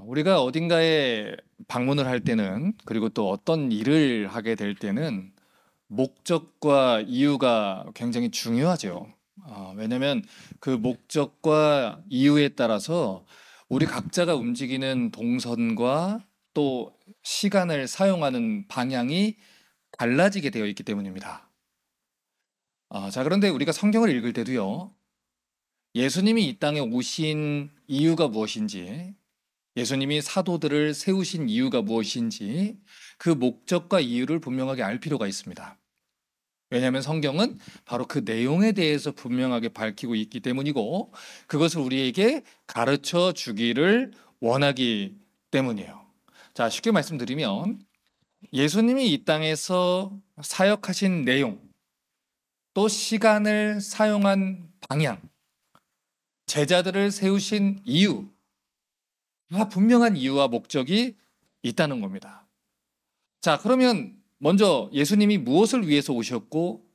우리가 어딘가에 방문을 할 때는, 그리고 또 어떤 일을 하게 될 때는 목적과 이유가 굉장히 중요하죠. 왜냐면 그 목적과 이유에 따라서 우리 각자가 움직이는 동선과 또 시간을 사용하는 방향이 달라지게 되어 있기 때문입니다. 자, 그런데 우리가 성경을 읽을 때도요, 예수님이 이 땅에 오신 이유가 무엇인지, 예수님이 사도들을 세우신 이유가 무엇인지 그 목적과 이유를 분명하게 알 필요가 있습니다. 왜냐하면 성경은 바로 그 내용에 대해서 분명하게 밝히고 있기 때문이고, 그것을 우리에게 가르쳐 주기를 원하기 때문이에요. 자, 쉽게 말씀드리면 예수님이 이 땅에서 사역하신 내용, 또 시간을 사용한 방향, 제자들을 세우신 이유, 다 분명한 이유와 목적이 있다는 겁니다. 자, 그러면 먼저 예수님이 무엇을 위해서 오셨고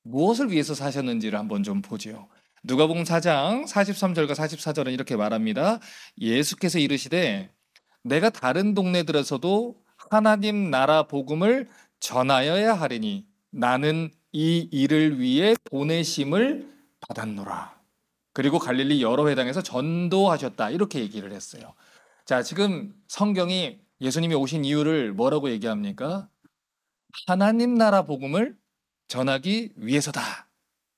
무엇을 위해서 사셨는지를 한번 좀 보죠. 누가복음 4장 43절과 44절은 이렇게 말합니다. 예수께서 이르시되 내가 다른 동네들에서도 하나님 나라 복음을 전하여야 하리니 나는 이 일을 위해 보내심을 받았노라. 그리고 갈릴리 여러 회당에서 전도하셨다. 이렇게 얘기를 했어요. 자, 지금 성경이 예수님이 오신 이유를 뭐라고 얘기합니까? 하나님 나라 복음을 전하기 위해서다.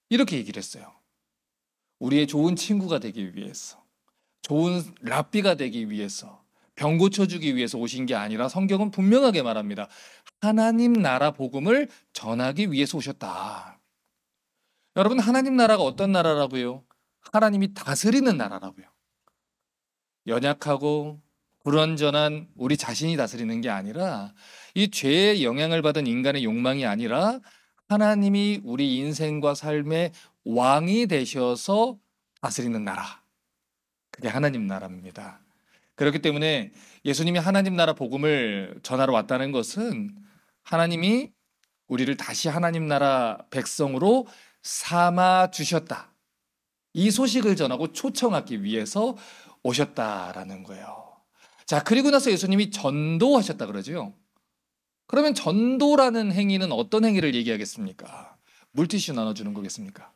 이렇게 얘기를 했어요. 우리의 좋은 친구가 되기 위해서, 좋은 랍비가 되기 위해서, 병 고쳐주기 위해서 오신 게 아니라 성경은 분명하게 말합니다. 하나님 나라 복음을 전하기 위해서 오셨다. 여러분, 하나님 나라가 어떤 나라라고요? 하나님이 다스리는 나라라고요. 연약하고 불완전한 우리 자신이 다스리는 게 아니라, 이 죄의 영향을 받은 인간의 욕망이 아니라 하나님이 우리 인생과 삶의 왕이 되셔서 다스리는 나라. 그게 하나님 나라입니다. 그렇기 때문에 예수님이 하나님 나라 복음을 전하러 왔다는 것은 하나님이 우리를 다시 하나님 나라 백성으로 삼아 주셨다. 이 소식을 전하고 초청하기 위해서 오셨다라는 거예요. 자, 그리고 나서 예수님이 전도하셨다 그러죠. 그러면 전도라는 행위는 어떤 행위를 얘기하겠습니까? 물티슈 나눠주는 거겠습니까?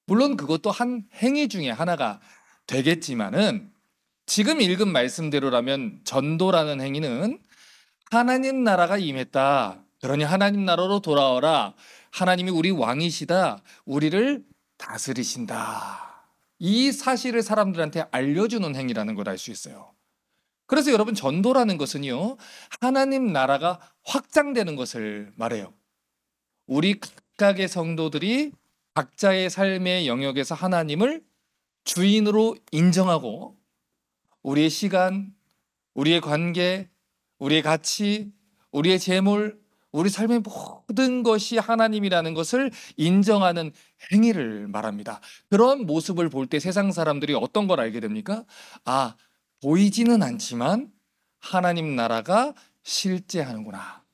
물론 그것도 한 행위 중에 하나가 되겠지만은, 지금 읽은 말씀대로라면 전도라는 행위는 하나님 나라가 임했다. 그러니 하나님 나라로 돌아오라. 하나님이 우리 왕이시다. 우리를 다스리신다. 이 사실을 사람들한테 알려주는 행위라는 걸 알 수 있어요. 그래서 여러분, 전도라는 것은요, 하나님 나라가 확장되는 것을 말해요. 우리 각각의 성도들이 각자의 삶의 영역에서 하나님을 주인으로 인정하고 우리의 시간, 우리의 관계, 우리의 가치, 우리의 재물, 우리 삶의 모든 것이 하나님이라는 것을 인정하는 행위를 말합니다. 그런 모습을 볼 때 세상 사람들이 어떤 걸 알게 됩니까? 보이지는 않지만 하나님 나라가 실제하는구나.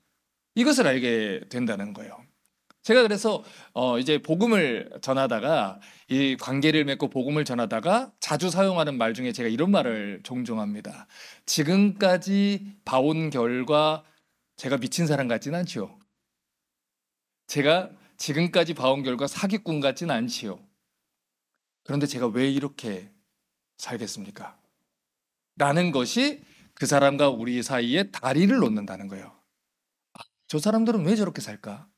이것을 알게 된다는 거예요. 제가 그래서 이제 복음을 전하다가, 이 관계를 맺고 복음을 전하다가 자주 사용하는 말 중에 제가 이런 말을 종종 합니다. 지금까지 봐온 결과 제가 미친 사람 같진 않지요. 제가 지금까지 봐온 결과 사기꾼 같진 않지요. 그런데 제가 왜 이렇게 살겠습니까? 라는 것이 그 사람과 우리 사이에 다리를 놓는다는 거예요. 저 사람들은 왜 저렇게 살까?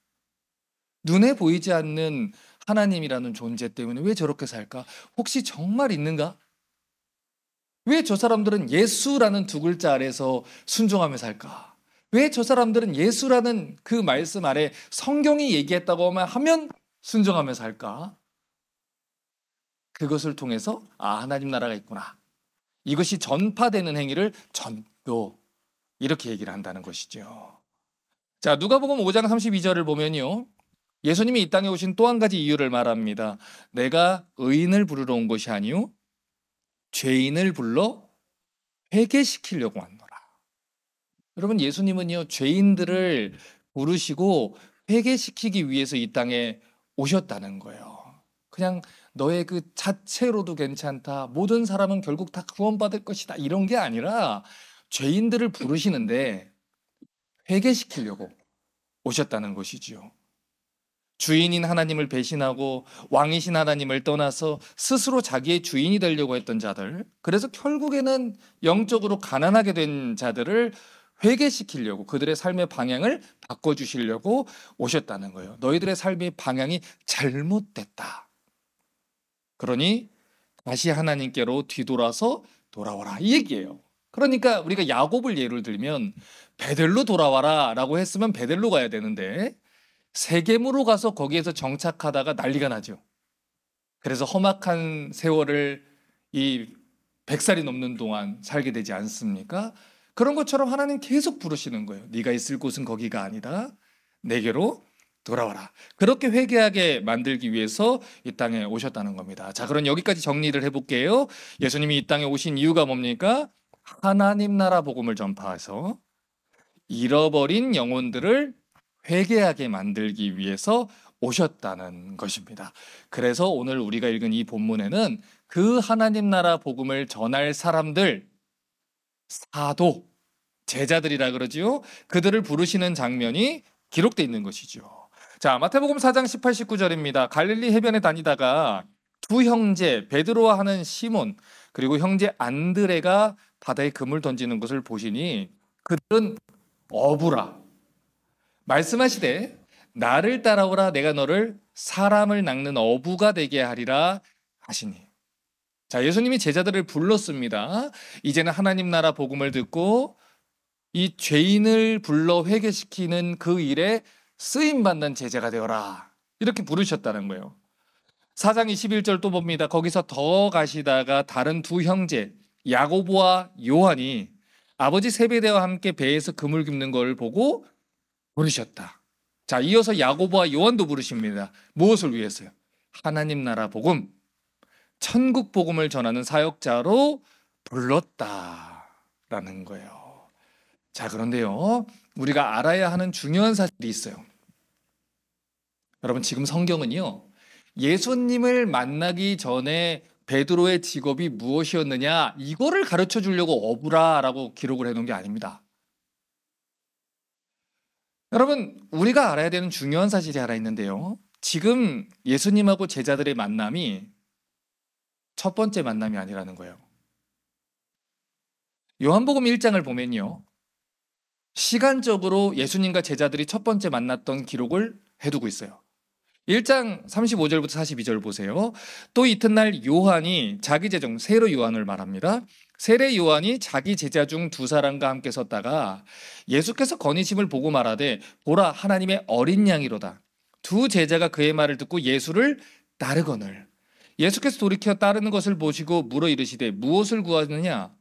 눈에 보이지 않는 하나님이라는 존재 때문에 왜 저렇게 살까? 혹시 정말 있는가? 왜 저 사람들은 예수라는 두 글자 아래서 순종하며 살까? 왜 저 사람들은 예수라는 그 말씀 아래 성경이 얘기했다고 하면 순종하며 살까? 그것을 통해서 하나님 나라가 있구나. 이것이 전파되는 행위를 전도, 이렇게 얘기를 한다는 것이죠. 자, 누가복음 5장 32절을 보면요, 예수님이 이 땅에 오신 또 한 가지 이유를 말합니다. 내가 의인을 부르러 온 것이 아니요 죄인을 불러 회개시키려고 왔노라. 여러분, 예수님은요, 죄인들을 부르시고 회개시키기 위해서 이 땅에 오셨다는 거예요. 그냥 너의 그 자체로도 괜찮다. 모든 사람은 결국 다 구원받을 것이다. 이런 게 아니라 죄인들을 부르시는데 회개시키려고 오셨다는 것이지요. 주인인 하나님을 배신하고 왕이신 하나님을 떠나서 스스로 자기의 주인이 되려고 했던 자들, 그래서 결국에는 영적으로 가난하게 된 자들을 회개시키려고, 그들의 삶의 방향을 바꿔주시려고 오셨다는 거예요. 너희들의 삶의 방향이 잘못됐다. 그러니 다시 하나님께로 뒤돌아서 돌아와라, 이 얘기예요. 그러니까 우리가 야곱을 예를 들면 베델로 돌아와라 라고 했으면 베델로 가야 되는데 세겜으로 가서 거기에서 정착하다가 난리가 나죠. 그래서 험악한 세월을 이 100살이 넘는 동안 살게 되지 않습니까? 그런 것처럼 하나님 계속 부르시는 거예요. 네가 있을 곳은 거기가 아니다. 내게로 돌아와라. 그렇게 회개하게 만들기 위해서 이 땅에 오셨다는 겁니다. 자, 그럼 여기까지 정리를 해볼게요. 예수님이 이 땅에 오신 이유가 뭡니까? 하나님 나라 복음을 전파해서 잃어버린 영혼들을 회개하게 만들기 위해서 오셨다는 것입니다. 그래서 오늘 우리가 읽은 이 본문에는 그 하나님 나라 복음을 전할 사람들, 사도, 제자들이라 그러지요. 그들을 부르시는 장면이 기록되어 있는 것이죠. 자, 마태복음 4장 18, 19절입니다. 갈릴리 해변에 다니다가 두 형제 베드로와 하는 시몬 그리고 형제 안드레가 바다에 금을 던지는 것을 보시니 그들은 어부라 말씀하시되 나를 따라오라 내가 너를 사람을 낚는 어부가 되게 하리라 하시니. 자, 예수님이 제자들을 불렀습니다. 이제는 하나님 나라 복음을 듣고 이 죄인을 불러 회개시키는 그 일에 쓰임받는 제자가 되어라, 이렇게 부르셨다는 거예요. 4장 21절 또 봅니다. 거기서 더 가시다가 다른 두 형제 야고보와 요한이 아버지 세베대와 함께 배에서 그물 깁는 걸 보고 부르셨다. 자, 이어서 야고보와 요한도 부르십니다. 무엇을 위해서요? 하나님 나라 복음, 천국 복음을 전하는 사역자로 불렀다라는 거예요. 자, 그런데요, 우리가 알아야 하는 중요한 사실이 있어요. 여러분, 지금 성경은요, 예수님을 만나기 전에 베드로의 직업이 무엇이었느냐, 이거를 가르쳐 주려고 어부라라고 기록을 해놓은 게 아닙니다. 여러분, 우리가 알아야 되는 중요한 사실이 하나 있는데요, 지금 예수님하고 제자들의 만남이 첫 번째 만남이 아니라는 거예요. 요한복음 1장을 보면요, 시간적으로 예수님과 제자들이 첫 번째 만났던 기록을 해두고 있어요. 1장 35절부터 42절 보세요. 또 이튿날 요한이 자기 제자, 세례 요한을 말합니다. 세례 요한이 자기 제자 중 두 사람과 함께 섰다가 예수께서 거니심을 보고 말하되 보라 하나님의 어린 양이로다. 두 제자가 그의 말을 듣고 예수를 따르거늘. 예수께서 돌이켜 따르는 것을 보시고 물어 이르시되 무엇을 구하느냐?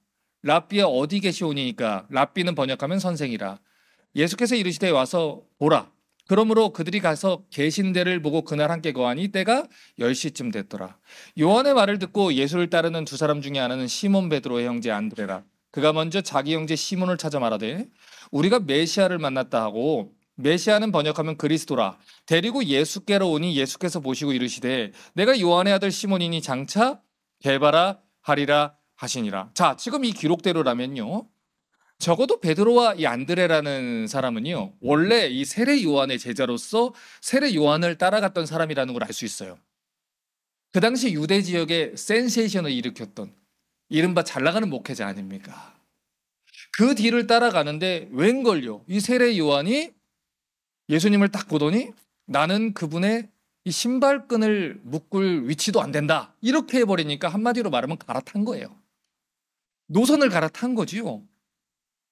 랍비야 어디 계시오니까? 랍비는 번역하면 선생이라. 예수께서 이르시되 와서 보라. 그러므로 그들이 가서 계신 데를 보고 그날 함께 거하니 때가 10시쯤 됐더라. 요한의 말을 듣고 예수를 따르는 두 사람 중에 하나는 시몬 베드로의 형제 안드레라. 그가 먼저 자기 형제 시몬을 찾아 말하되 우리가 메시아를 만났다 하고, 메시아는 번역하면 그리스도라. 데리고 예수께로 오니 예수께서 보시고 이르시되 내가 요한의 아들 시몬이니 장차 게바라 하리라 하시니라. 자, 지금 이 기록대로라면요, 적어도 베드로와 이 안드레라는 사람은요, 원래 이 세례 요한의 제자로서 세례 요한을 따라갔던 사람이라는 걸 알 수 있어요. 그 당시 유대 지역에 센세이션을 일으켰던 이른바 잘 나가는 목회자 아닙니까? 그 뒤를 따라가는데 웬걸요, 이 세례 요한이 예수님을 딱 보더니 나는 그분의 이 신발끈을 묶을 위치도 안 된다, 이렇게 해버리니까 한마디로 말하면 갈아탄 거예요. 노선을 갈아탄 거지요.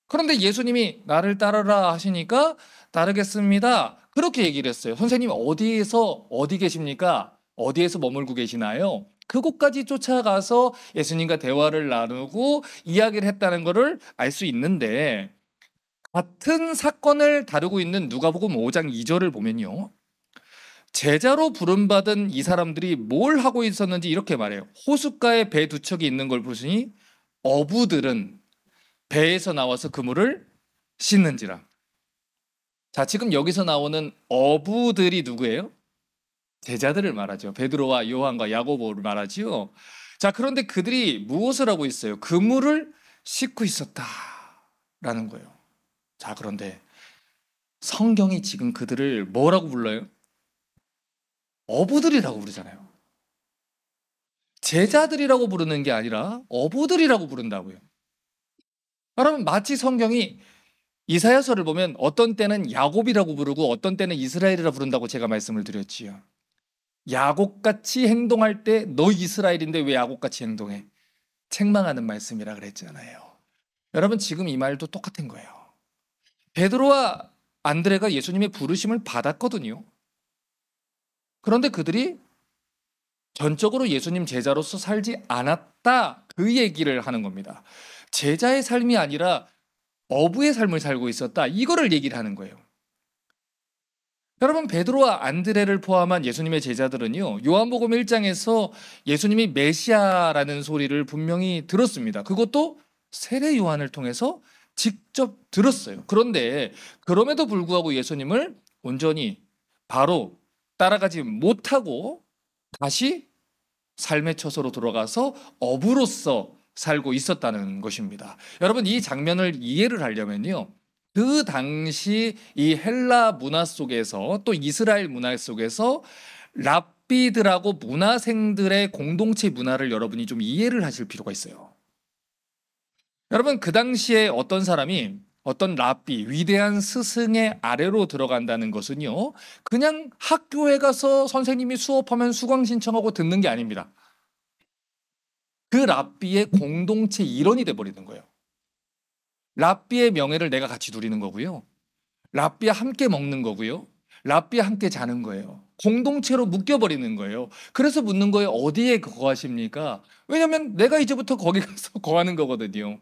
그런데 예수님이 나를 따르라 하시니까 따르겠습니다, 그렇게 얘기를 했어요. 선생님 어디에서 어디 계십니까? 어디에서 머물고 계시나요? 그곳까지 쫓아가서 예수님과 대화를 나누고 이야기를 했다는 것을 알 수 있는데, 같은 사건을 다루고 있는 누가복음 5장 2절을 보면요, 제자로 부름받은 이 사람들이 뭘 하고 있었는지 이렇게 말해요. 호숫가에 배 두 척이 있는 걸 보시니 어부들은 배에서 나와서 그물을 씻는지라. 자, 지금 여기서 나오는 어부들이 누구예요? 제자들을 말하죠. 베드로와 요한과 야고보를 말하지요. 자, 그런데 그들이 무엇을 하고 있어요? 그물을 씻고 있었다라는 거예요. 자, 그런데 성경이 지금 그들을 뭐라고 불러요? 어부들이라고 부르잖아요. 제자들이라고 부르는 게 아니라 어부들이라고 부른다고요. 여러분, 마치 성경이 이사야서를 보면 어떤 때는 야곱이라고 부르고 어떤 때는 이스라엘이라 부른다고 제가 말씀을 드렸지요. 야곱같이 행동할 때 너 이스라엘인데 왜 야곱같이 행동해? 책망하는 말씀이라 그랬잖아요. 여러분, 지금 이 말도 똑같은 거예요. 베드로와 안드레가 예수님의 부르심을 받았거든요. 그런데 그들이 전적으로 예수님 제자로서 살지 않았다, 그 얘기를 하는 겁니다. 제자의 삶이 아니라 어부의 삶을 살고 있었다, 이거를 얘기를 하는 거예요. 여러분, 베드로와 안드레를 포함한 예수님의 제자들은요, 요한복음 1장에서 예수님이 메시아라는 소리를 분명히 들었습니다. 그것도 세례 요한을 통해서 직접 들었어요. 그런데 그럼에도 불구하고 예수님을 온전히 바로 따라가지 못하고 다시 삶의 처소로 돌아가서 어부로서 살고 있었다는 것입니다. 여러분, 이 장면을 이해를 하려면요, 그 당시 이 헬라 문화 속에서 또 이스라엘 문화 속에서 랍비들하고 문화생들의 공동체 문화를 여러분이 좀 이해를 하실 필요가 있어요. 여러분, 그 당시에 어떤 사람이 어떤 랍비, 위대한 스승의 아래로 들어간다는 것은요, 그냥 학교에 가서 선생님이 수업하면 수강 신청하고 듣는 게 아닙니다. 그 랍비의 공동체 일원이 돼버리는 거예요. 랍비의 명예를 내가 같이 누리는 거고요. 랍비와 함께 먹는 거고요. 랍비와 함께 자는 거예요. 공동체로 묶여버리는 거예요. 그래서 묻는 거예요. 어디에 거하십니까? 왜냐하면 내가 이제부터 거기 가서 거하는 거거든요.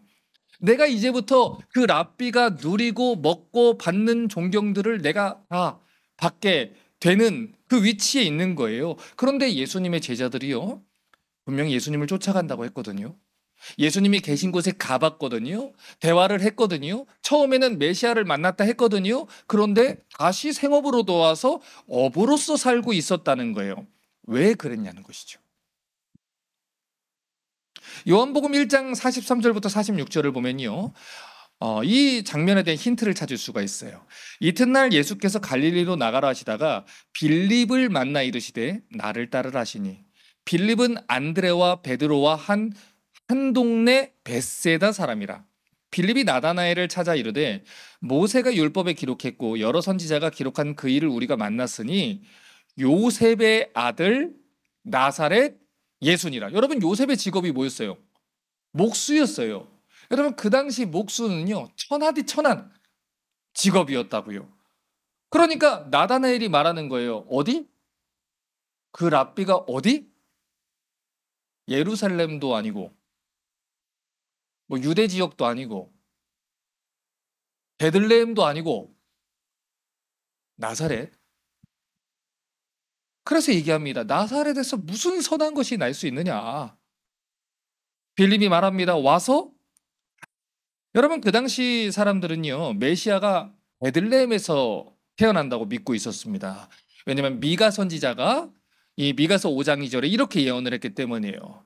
내가 이제부터 그 랍비가 누리고 먹고 받는 존경들을 내가 다 받게 되는 그 위치에 있는 거예요. 그런데 예수님의 제자들이요, 분명히 예수님을 쫓아간다고 했거든요. 예수님이 계신 곳에 가봤거든요. 대화를 했거든요. 처음에는 메시아를 만났다 했거든요. 그런데 다시 생업으로 돌아와서 어부로서 살고 있었다는 거예요. 왜 그랬냐는 것이죠. 요한복음 1장 43절부터 46절을 보면요, 이 장면에 대한 힌트를 찾을 수가 있어요. 이튿날 예수께서 갈릴리로 나가라 하시다가 빌립을 만나 이르시되 나를 따르라 하시니, 빌립은 안드레와 베드로와 한 동네 벳세다 사람이라. 빌립이 나다나엘을 찾아 이르되 모세가 율법에 기록했고 여러 선지자가 기록한 그 일을 우리가 만났으니 요셉의 아들 나사렛 예수니라. 여러분, 요셉의 직업이 뭐였어요? 목수였어요. 여러분, 그 당시 목수는요, 천하디 천한 직업이었다고요. 그러니까 나다나엘이 말하는 거예요. 어디? 그 랍비가 어디? 예루살렘도 아니고 뭐 유대 지역도 아니고 베들레헴도 아니고 나사렛. 그래서 얘기합니다. 나사렛에서 무슨 선한 것이 날 수 있느냐. 빌립이 말합니다. 와서. 여러분, 그 당시 사람들은요, 메시아가 베들레헴에서 태어난다고 믿고 있었습니다. 왜냐하면 미가 선지자가 이 미가서 5장 2절에 이렇게 예언을 했기 때문이에요.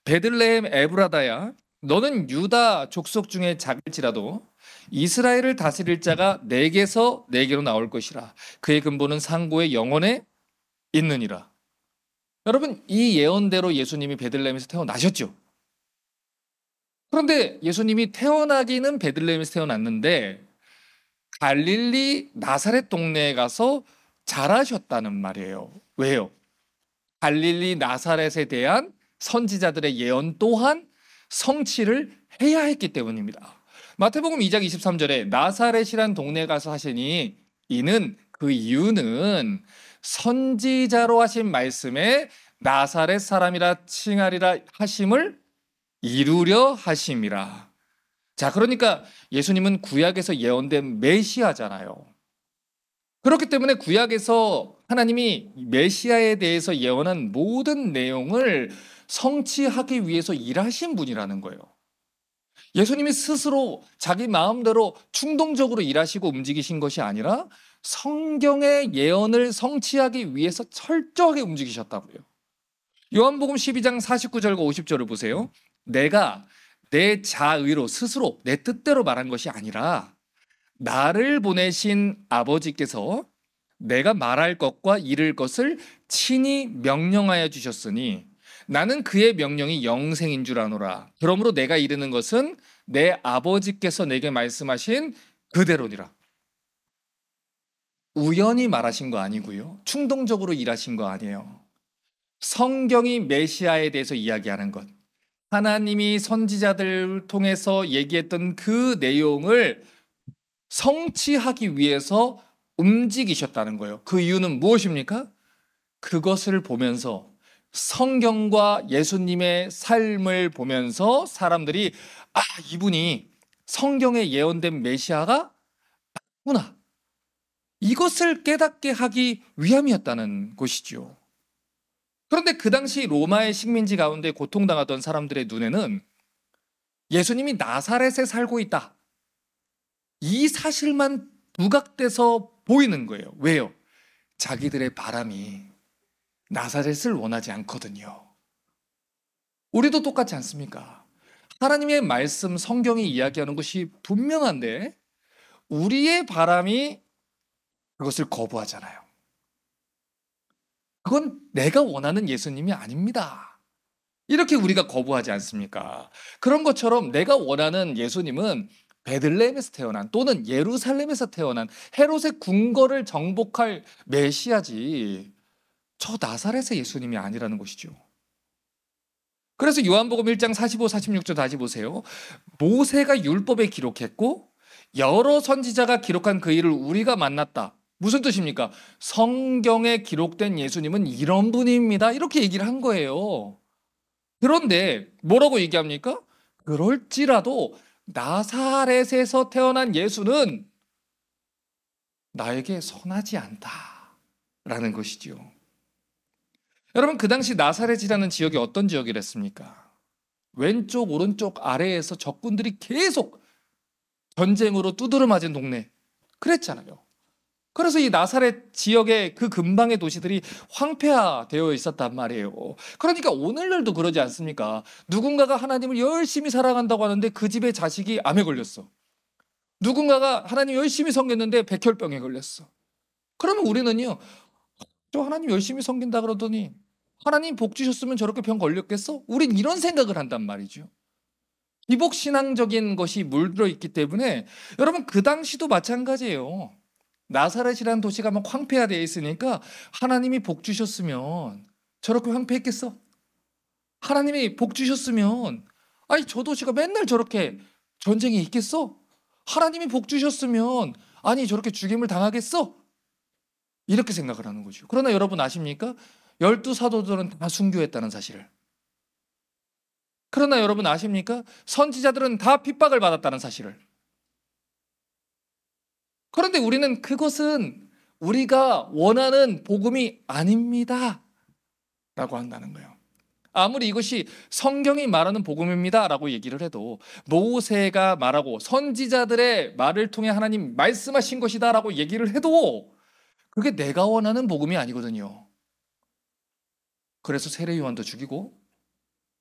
베들레헴 에브라다야, 너는 유다 족속 중에 작을지라도 이스라엘을 다스릴 자가 내게서 내게로 나올 것이라. 그의 근본은 상고의 영원에 있느니라. 여러분, 이 예언대로 예수님이 베들레헴에서 태어나셨죠. 그런데 예수님이 태어나기는 베들레헴에서 태어났는데 갈릴리 나사렛 동네에 가서 자라셨다는 말이에요. 왜요? 갈릴리 나사렛에 대한 선지자들의 예언 또한 성취를 해야 했기 때문입니다. 마태복음 2장 23절에 나사렛이란 동네에 가서 하시니 이는 그 이유는 선지자로 하신 말씀에 나사렛 사람이라 칭하리라 하심을 이루려 하심이라. 자, 그러니까 예수님은 구약에서 예언된 메시아잖아요. 그렇기 때문에 구약에서 하나님이 메시아에 대해서 예언한 모든 내용을 성취하기 위해서 일하신 분이라는 거예요. 예수님이 스스로 자기 마음대로 충동적으로 일하시고 움직이신 것이 아니라 성경의 예언을 성취하기 위해서 철저하게 움직이셨다고요. 요한복음 12장 49절과 50절을 보세요. 내가 내 자의로 스스로 내 뜻대로 말한 것이 아니라 나를 보내신 아버지께서 내가 말할 것과 이를 것을 친히 명령하여 주셨으니 나는 그의 명령이 영생인 줄 아노라. 그러므로 내가 이르는 것은 내 아버지께서 내게 말씀하신 그대로니라. 우연히 말하신 거 아니고요. 충동적으로 일하신 거 아니에요. 성경이 메시아에 대해서 이야기하는 것, 하나님이 선지자들을 통해서 얘기했던 그 내용을 성취하기 위해서 움직이셨다는 거예요. 그 이유는 무엇입니까? 그것을 보면서 성경과 예수님의 삶을 보면서 사람들이 이분이 성경에 예언된 메시아가 맞구나. 이것을 깨닫게 하기 위함이었다는 것이죠. 그런데 그 당시 로마의 식민지 가운데 고통당하던 사람들의 눈에는 예수님이 나사렛에 살고 있다. 이 사실만 부각돼서 보이는 거예요. 왜요? 자기들의 바람이 나사렛을 원하지 않거든요. 우리도 똑같지 않습니까? 하나님의 말씀, 성경이 이야기하는 것이 분명한데 우리의 바람이 그것을 거부하잖아요. 그건 내가 원하는 예수님이 아닙니다. 이렇게 우리가 거부하지 않습니까? 그런 것처럼 내가 원하는 예수님은 베들레헴에서 태어난 또는 예루살렘에서 태어난 헤롯의 궁궐을 정복할 메시아지 저 나사렛의 예수님이 아니라는 것이죠. 그래서 요한복음 1장 45, 46절 다시 보세요. 모세가 율법에 기록했고 여러 선지자가 기록한 그 일을 우리가 만났다. 무슨 뜻입니까? 성경에 기록된 예수님은 이런 분입니다. 이렇게 얘기를 한 거예요. 그런데 뭐라고 얘기합니까? 그럴지라도 나사렛에서 태어난 예수는 나에게 선하지 않다라는 것이지요. 여러분, 그 당시 나사렛이라는 지역이 어떤 지역이랬습니까? 왼쪽 오른쪽 아래에서 적군들이 계속 전쟁으로 두드려 맞은 동네 그랬잖아요. 그래서 이 나사렛 지역의 그 근방의 도시들이 황폐화되어 있었단 말이에요. 그러니까 오늘날도 그러지 않습니까? 누군가가 하나님을 열심히 사랑한다고 하는데 그 집의 자식이 암에 걸렸어. 누군가가 하나님 열심히 섬겼는데 백혈병에 걸렸어. 그러면 우리는요, 저 하나님 열심히 섬긴다 그러더니 하나님 복 주셨으면 저렇게 병 걸렸겠어? 우린 이런 생각을 한단 말이죠. 기복신앙적인 것이 물들어 있기 때문에 여러분 그 당시도 마찬가지예요. 나사렛이라는 도시가 막 황폐화되어 있으니까 하나님이 복 주셨으면 저렇게 황폐했겠어? 하나님이 복 주셨으면 아니 저 도시가 맨날 저렇게 전쟁이 있겠어? 하나님이 복 주셨으면 아니 저렇게 죽임을 당하겠어? 이렇게 생각을 하는 거죠. 그러나 여러분 아십니까? 12사도들은 다 순교했다는 사실을. 그러나 여러분 아십니까? 선지자들은 다 핍박을 받았다는 사실을. 그런데 우리는 그것은 우리가 원하는 복음이 아닙니다 라고 한다는 거예요. 아무리 이것이 성경이 말하는 복음입니다 라고 얘기를 해도 모세가 말하고 선지자들의 말을 통해 하나님 말씀하신 것이다 라고 얘기를 해도 그게 내가 원하는 복음이 아니거든요. 그래서 세례 요한도 죽이고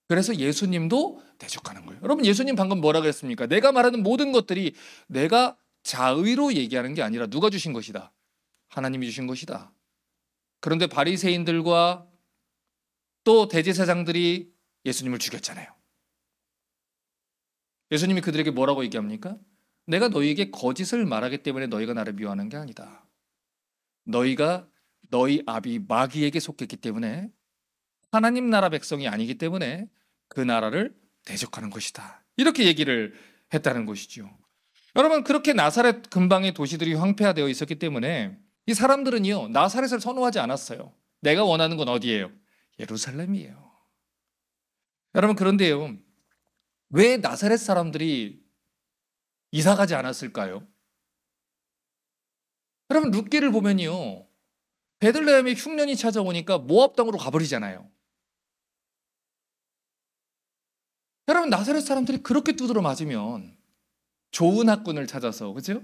그래서 예수님도 대적하는 거예요. 여러분 예수님 방금 뭐라 그랬습니까? 내가 말하는 모든 것들이 내가 자의로 얘기하는 게 아니라 누가 주신 것이다? 하나님이 주신 것이다. 그런데 바리새인들과 또 대제사장들이 예수님을 죽였잖아요. 예수님이 그들에게 뭐라고 얘기합니까? 내가 너희에게 거짓을 말하기 때문에 너희가 나를 미워하는 게 아니다. 너희가 너희 아비 마귀에게 속했기 때문에 하나님 나라 백성이 아니기 때문에 그 나라를 대적하는 것이다. 이렇게 얘기를 했다는 것이죠. 여러분 그렇게 나사렛 근방의 도시들이 황폐화되어 있었기 때문에 이 사람들은요 나사렛을 선호하지 않았어요. 내가 원하는 건 어디예요? 예루살렘이에요. 여러분 그런데요 왜 나사렛 사람들이 이사가지 않았을까요? 여러분 룻기를 보면요 베들레헴에 흉년이 찾아오니까 모압 땅으로 가버리잖아요. 여러분, 나사렛 사람들이 그렇게 두드러 맞으면 좋은 학군을 찾아서, 그죠?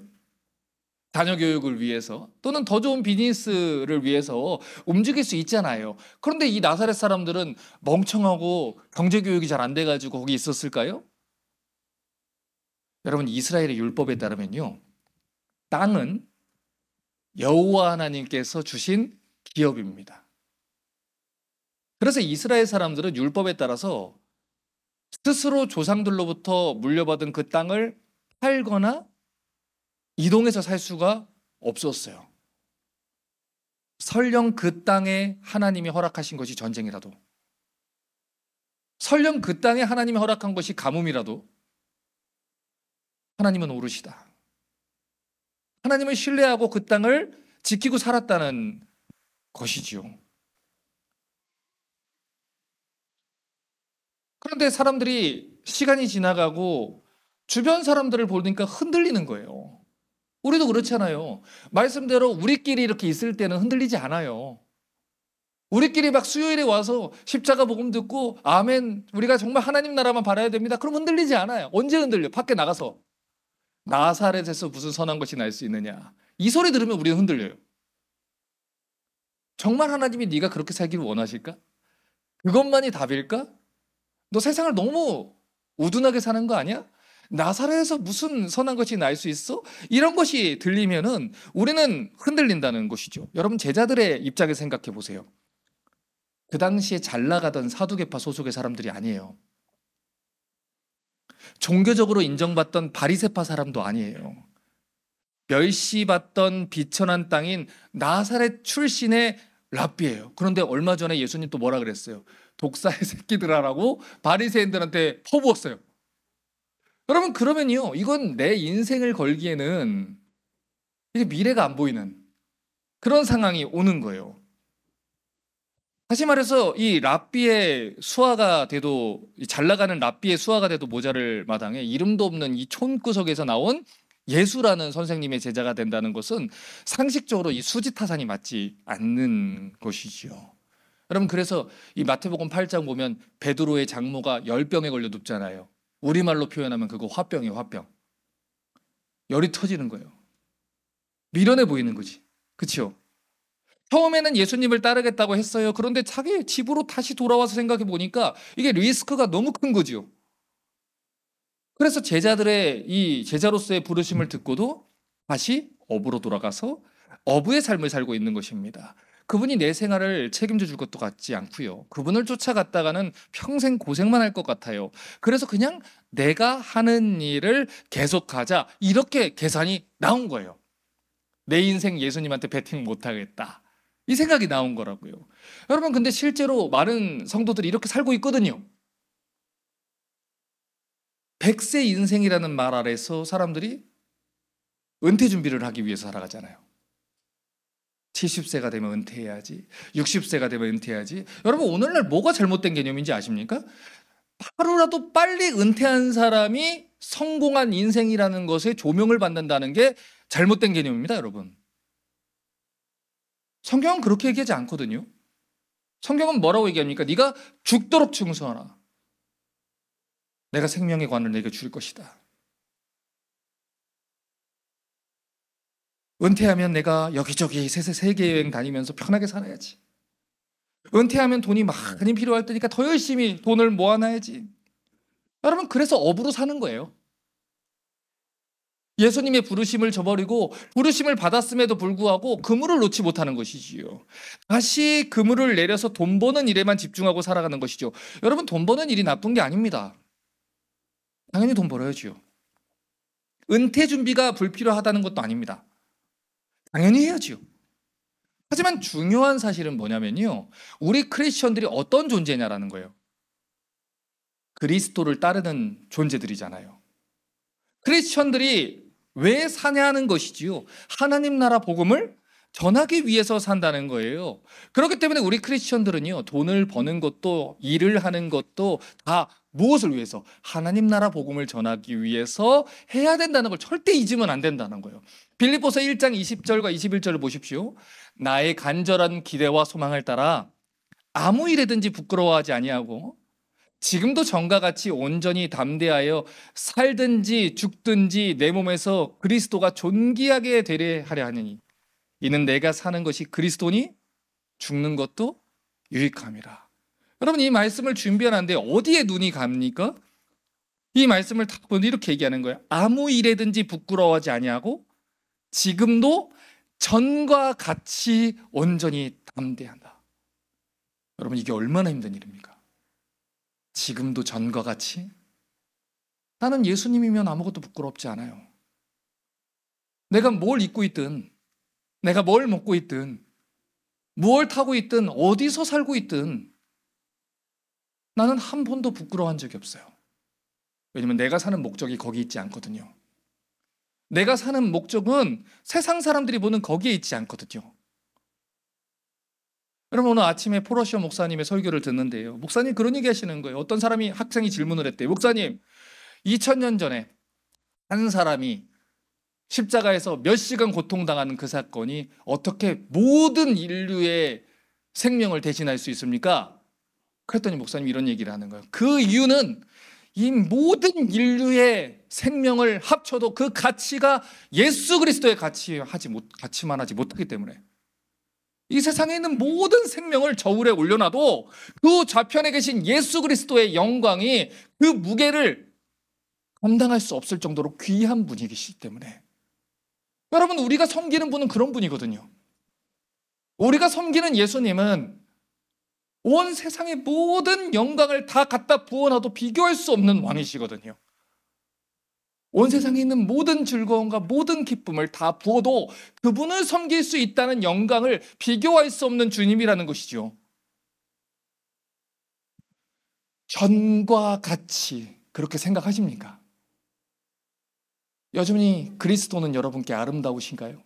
자녀 교육을 위해서 또는 더 좋은 비즈니스를 위해서 움직일 수 있잖아요. 그런데 이 나사렛 사람들은 멍청하고 경제 교육이 잘 안 돼가지고 거기 있었을까요? 여러분, 이스라엘의 율법에 따르면요, 땅은 여호와 하나님께서 주신 기업입니다. 그래서 이스라엘 사람들은 율법에 따라서 스스로 조상들로부터 물려받은 그 땅을 팔거나 이동해서 살 수가 없었어요. 설령 그 땅에 하나님이 허락하신 것이 전쟁이라도, 설령 그 땅에 하나님이 허락한 것이 가뭄이라도 하나님은 오르시다. 하나님을 신뢰하고 그 땅을 지키고 살았다는 것이지요. 그런데 사람들이 시간이 지나가고 주변 사람들을 보니까 흔들리는 거예요. 우리도 그렇잖아요. 말씀대로 우리끼리 이렇게 있을 때는 흔들리지 않아요. 우리끼리 막 수요일에 와서 십자가 복음 듣고 아멘, 우리가 정말 하나님 나라만 바라야 됩니다. 그럼 흔들리지 않아요. 언제 흔들려? 밖에 나가서 나사렛에서 무슨 선한 것이 날 수 있느냐, 이 소리 들으면 우리는 흔들려요. 정말 하나님이 네가 그렇게 살기를 원하실까? 그것만이 답일까? 너 세상을 너무 우둔하게 사는 거 아니야? 나사렛에서 무슨 선한 것이 날 수 있어? 이런 것이 들리면은 우리는 흔들린다는 것이죠. 여러분, 제자들의 입장에 생각해 보세요. 그 당시에 잘 나가던 사두개파 소속의 사람들이 아니에요. 종교적으로 인정받던 바리새파 사람도 아니에요. 멸시받던 비천한 땅인 나사렛 출신의 랍비예요. 그런데 얼마 전에 예수님 또 뭐라 그랬어요? 독사의 새끼들아라고 바리새인들한테 퍼부었어요. 여러분, 그러면요, 이건 내 인생을 걸기에는 이제 미래가 안 보이는 그런 상황이 오는 거예요. 다시 말해서 이 랍비의 수하가 돼도, 잘 나가는 랍비의 수하가 돼도 모자를 마당에 이름도 없는 이 촌구석에서 나온 예수라는 선생님의 제자가 된다는 것은 상식적으로 이 수지타산이 맞지 않는 것이지요. 여러분, 그래서 이 마태복음 8장 보면 베드로의 장모가 열병에 걸려 눕잖아요. 우리말로 표현하면 그거 화병이에요, 화병. 열이 터지는 거예요. 미련해 보이는 거지. 그렇죠? 처음에는 예수님을 따르겠다고 했어요. 그런데 자기 집으로 다시 돌아와서 생각해 보니까 이게 리스크가 너무 큰 거죠. 그래서 제자들의 이 제자로서의 부르심을 듣고도 다시 어부로 돌아가서 어부의 삶을 살고 있는 것입니다. 그분이 내 생활을 책임져 줄 것도 같지 않고요. 그분을 쫓아갔다가는 평생 고생만 할 것 같아요. 그래서 그냥 내가 하는 일을 계속하자, 이렇게 계산이 나온 거예요. 내 인생 예수님한테 베팅 못하겠다, 이 생각이 나온 거라고요. 여러분, 근데 실제로 많은 성도들이 이렇게 살고 있거든요. 100세 인생이라는 말 아래서 사람들이 은퇴 준비를 하기 위해서 살아가잖아요. 70세가 되면 은퇴해야지, 60세가 되면 은퇴해야지. 여러분, 오늘날 뭐가 잘못된 개념인지 아십니까? 하루라도 빨리 은퇴한 사람이 성공한 인생이라는 것에 조명을 받는다는 게 잘못된 개념입니다, 여러분. 성경은 그렇게 얘기하지 않거든요. 성경은 뭐라고 얘기합니까? 네가 죽도록 충성하라. 내가 생명의 관을 내게 줄 것이다. 은퇴하면 내가 여기저기 세계 여행 다니면서 편하게 살아야지. 은퇴하면 돈이 많이 필요할 때니까 더 열심히 돈을 모아놔야지. 여러분, 그래서 업으로 사는 거예요. 예수님의 부르심을 저버리고 부르심을 받았음에도 불구하고 그물을 놓지 못하는 것이지요. 다시 그물을 내려서 돈 버는 일에만 집중하고 살아가는 것이죠. 여러분, 돈 버는 일이 나쁜 게 아닙니다. 당연히 돈 벌어야지요. 은퇴 준비가 불필요하다는 것도 아닙니다. 당연히 해야지요. 하지만 중요한 사실은 뭐냐면요, 우리 크리스천들이 어떤 존재냐라는 거예요. 그리스도를 따르는 존재들이잖아요. 크리스천들이 왜 사냐는 것이지요. 하나님 나라 복음을 전하기 위해서 산다는 거예요. 그렇기 때문에 우리 크리스천들은요, 돈을 버는 것도 일을 하는 것도 다 무엇을 위해서? 하나님 나라 복음을 전하기 위해서 해야 된다는 걸 절대 잊으면 안 된다는 거예요. 빌립보서 1장 20절과 21절을 보십시오. 나의 간절한 기대와 소망을 따라 아무 일에든지 부끄러워하지 아니하고 지금도 전과 같이 온전히 담대하여 살든지 죽든지 내 몸에서 그리스도가 존귀하게 되려 하려 하느니 이는 내가 사는 것이 그리스도니 죽는 것도 유익함이라. 여러분, 이 말씀을 준비하는데 어디에 눈이 갑니까? 이 말씀을 딱 보면 이렇게 얘기하는 거예요. 아무 일에든지 부끄러워하지 아니하고 지금도 전과 같이 온전히 담대한다. 여러분, 이게 얼마나 힘든 일입니까? 지금도 전과 같이? 나는 예수님이면 아무것도 부끄럽지 않아요. 내가 뭘 입고 있든, 내가 뭘 먹고 있든, 무엇을 타고 있든, 어디서 살고 있든 나는 한 번도 부끄러워한 적이 없어요. 왜냐면 내가 사는 목적이 거기 있지 않거든요. 내가 사는 목적은 세상 사람들이 보는 거기에 있지 않거든요. 여러분, 오늘 아침에 포러시오 목사님의 설교를 듣는데요, 목사님 그런 얘기 하시는 거예요. 어떤 사람이, 학생이 질문을 했대요. 목사님, 2000년 전에 한 사람이 십자가에서 몇 시간 고통당하는 그 사건이 어떻게 모든 인류의 생명을 대신할 수 있습니까? 그랬더니 목사님이 이런 얘기를 하는 거예요. 그 이유는 이 모든 인류의 생명을 합쳐도 그 가치가 예수 그리스도의 가치만 하지 못하기 때문에, 이 세상에 있는 모든 생명을 저울에 올려놔도 그 좌편에 계신 예수 그리스도의 영광이 그 무게를 감당할 수 없을 정도로 귀한 분이 계시기 때문에, 여러분, 우리가 섬기는 분은 그런 분이거든요. 우리가 섬기는 예수님은 온 세상의 모든 영광을 다 갖다 부어놔도 비교할 수 없는 왕이시거든요. 온 세상에 있는 모든 즐거움과 모든 기쁨을 다 부어도 그분을 섬길 수 있다는 영광을 비교할 수 없는 주님이라는 것이죠. 전과 같이 그렇게 생각하십니까? 여전히 그리스도는 여러분께 아름다우신가요?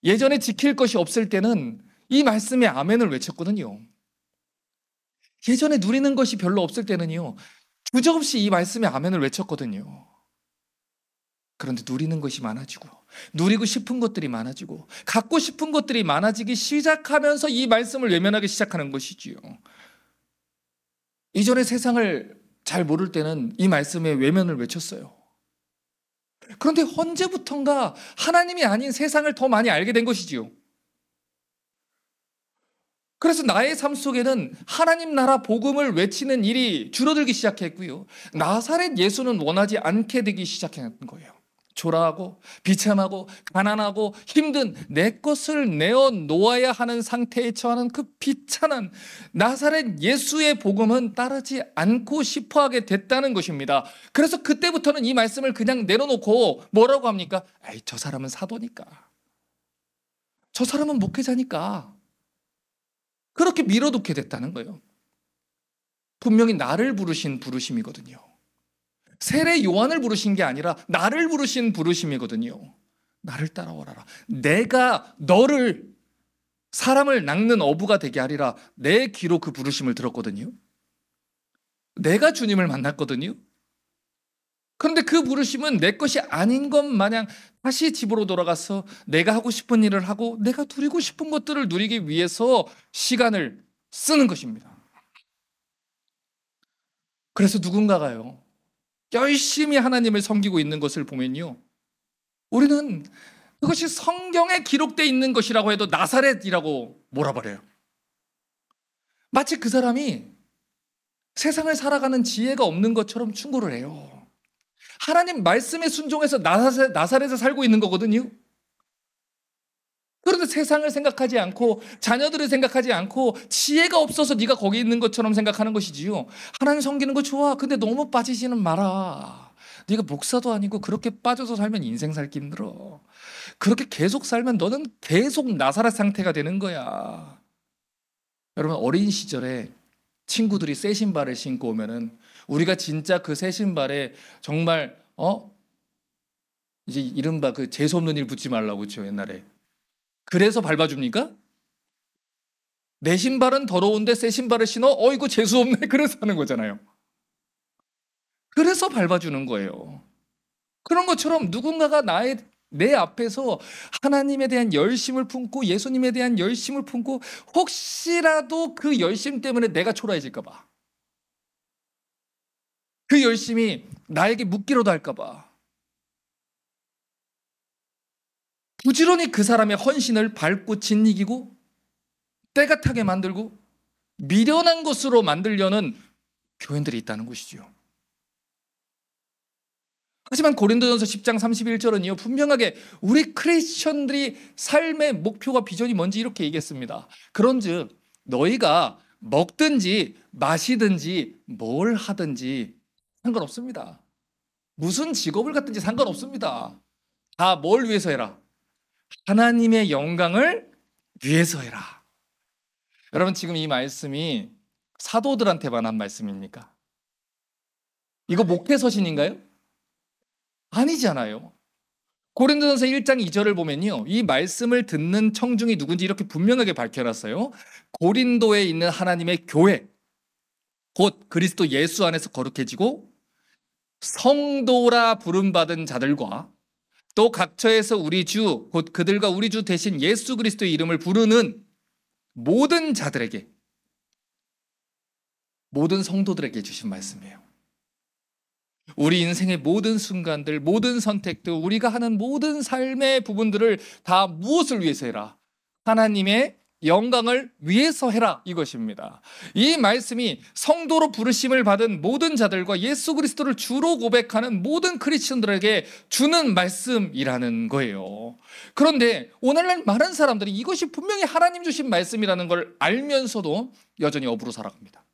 예전에 지킬 것이 없을 때는 이 말씀에 아멘을 외쳤거든요. 예전에 누리는 것이 별로 없을 때는요, 주저없이 이 말씀에 아멘을 외쳤거든요. 그런데 누리는 것이 많아지고, 누리고 싶은 것들이 많아지고, 갖고 싶은 것들이 많아지기 시작하면서 이 말씀을 외면하기 시작하는 것이지요. 이전에 세상을 잘 모를 때는 이 말씀에 외면을 외쳤어요. 그런데 언제부턴가 하나님이 아닌 세상을 더 많이 알게 된 것이지요. 그래서 나의 삶 속에는 하나님 나라 복음을 외치는 일이 줄어들기 시작했고요, 나사렛 예수는 원하지 않게 되기 시작한 거예요. 초라하고 비참하고 가난하고 힘든, 내 것을 내어 놓아야 하는 상태에 처하는 그 비참한 나사렛 예수의 복음은 따르지 않고 싶어하게 됐다는 것입니다. 그래서 그때부터는 이 말씀을 그냥 내려놓고 뭐라고 합니까? 에이, 저 사람은 사도니까, 저 사람은 목회자니까, 그렇게 밀어놓게 됐다는 거예요. 분명히 나를 부르신 부르심이거든요. 세례 요한을 부르신 게 아니라 나를 부르신 부르심이거든요. 나를 따라오라라. 내가 너를, 사람을 낚는 어부가 되게 하리라. 내 귀로 그 부르심을 들었거든요. 내가 주님을 만났거든요. 그런데 그 부르심은 내 것이 아닌 것 마냥 다시 집으로 돌아가서 내가 하고 싶은 일을 하고 내가 누리고 싶은 것들을 누리기 위해서 시간을 쓰는 것입니다. 그래서 누군가가요, 열심히 하나님을 섬기고 있는 것을 보면요, 우리는 그것이 성경에 기록되어 있는 것이라고 해도 나사렛이라고 몰아버려요. 마치 그 사람이 세상을 살아가는 지혜가 없는 것처럼 충고를 해요. 하나님 말씀에 순종해서 나사렛에 살고 있는 거거든요. 그런데 세상을 생각하지 않고 자녀들을 생각하지 않고 지혜가 없어서 네가 거기 있는 것처럼 생각하는 것이지요. 하나님 섬기는 거 좋아. 근데 너무 빠지지는 마라. 네가 목사도 아니고 그렇게 빠져서 살면 인생 살기 힘들어. 그렇게 계속 살면 너는 계속 나사렛 상태가 되는 거야. 여러분, 어린 시절에 친구들이 새 신발을 신고 오면은 우리가 진짜 그 새 신발에 정말 이제 이른바 그 재수 없는 일 붙지 말라고 그랬죠, 옛날에. 그래서 밟아줍니까? 내 신발은 더러운데 새 신발을 신어? 이거 재수 없네. 그래서 하는 거잖아요. 그래서 밟아주는 거예요. 그런 것처럼 누군가가 나의 내 앞에서 하나님에 대한 열심을 품고 예수님에 대한 열심을 품고 혹시라도 그 열심 때문에 내가 초라해질까 봐. 그 열심이 나에게 묻기로도 할까 봐. 부지런히 그 사람의 헌신을 밟고 짓이기고 때가 타게 만들고 미련한 것으로 만들려는 교인들이 있다는 것이죠. 하지만 고린도전서 10장 31절은요 분명하게 우리 크리스천들이 삶의 목표와 비전이 뭔지 이렇게 얘기했습니다. 그런즉 너희가 먹든지 마시든지 뭘 하든지 상관없습니다. 무슨 직업을 갖든지 상관없습니다. 다 뭘 위해서 해라? 하나님의 영광을 위해서 해라. 여러분 지금 이 말씀이 사도들한테만 한 말씀입니까? 이거 목회 서신인가요? 아니잖아요. 고린도전서 1장 2절을 보면요. 이 말씀을 듣는 청중이 누군지 이렇게 분명하게 밝혀놨어요. 고린도에 있는 하나님의 교회, 곧 그리스도 예수 안에서 거룩해지고 성도라 부름받은 자들과 또 각처에서 우리 주, 곧 그들과 우리 주 대신 예수 그리스도의 이름을 부르는 모든 자들에게, 모든 성도들에게 주신 말씀이에요. 우리 인생의 모든 순간들, 모든 선택들, 우리가 하는 모든 삶의 부분들을 다 무엇을 위해서 해라? 하나님의 영광을 위해서 해라, 이것입니다. 이 말씀이 성도로 부르심을 받은 모든 자들과 예수 그리스도를 주로 고백하는 모든 크리스천들에게 주는 말씀이라는 거예요. 그런데 오늘날 많은 사람들이 이것이 분명히 하나님 주신 말씀이라는 걸 알면서도 여전히 업으로 살아갑니다.